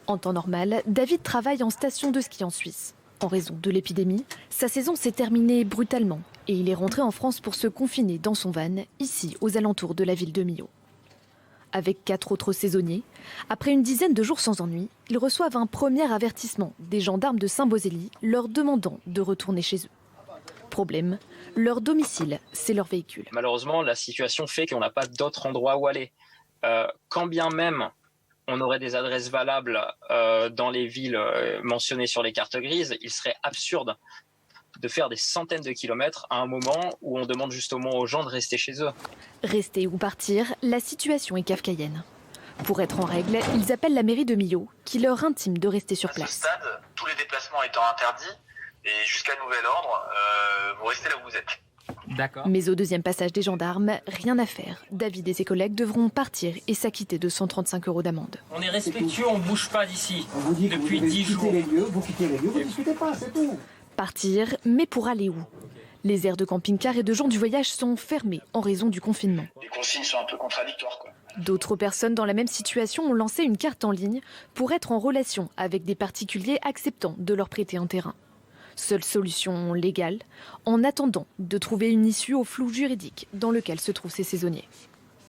En temps normal, David travaille en station de ski en Suisse. En raison de l'épidémie, sa saison s'est terminée brutalement et il est rentré en France pour se confiner dans son van, ici aux alentours de la ville de Millau. Avec 4 autres saisonniers, après une dizaine de jours sans ennui, ils reçoivent un premier avertissement des gendarmes de Saint-Beauzély leur demandant de retourner chez eux. Problème, leur domicile, c'est leur véhicule. Malheureusement, la situation fait qu'on n'a pas d'autre endroit où aller. Quand bien même on aurait des adresses valables dans les villes mentionnées sur les cartes grises, il serait absurde de faire des centaines de kilomètres à un moment où on demande justement aux gens de rester chez eux. Rester ou partir, la situation est kafkaïenne. Pour être en règle, ils appellent la mairie de Millau qui leur intime de rester sur place. À ce stade, tous les déplacements étant interdits, et jusqu'à nouvel ordre, vous restez là où vous êtes. D'accord. Mais au deuxième passage des gendarmes, rien à faire. David et ses collègues devront partir et s'acquitter de 135 € d'amende. On est respectueux, on ne bouge pas d'ici. On vous dit que Depuis vous 10 jours. vous quittez les lieux, vous ne discutez pas, c'est tout. Partir, mais pour aller où? Les aires de camping-car et de gens du voyage sont fermées en raison du confinement. Les consignes sont un peu contradictoires, quoi. D'autres personnes dans la même situation ont lancé une carte en ligne pour être en relation avec des particuliers acceptant de leur prêter un terrain. Seule solution légale, en attendant de trouver une issue au flou juridique dans lequel se trouvent ces saisonniers.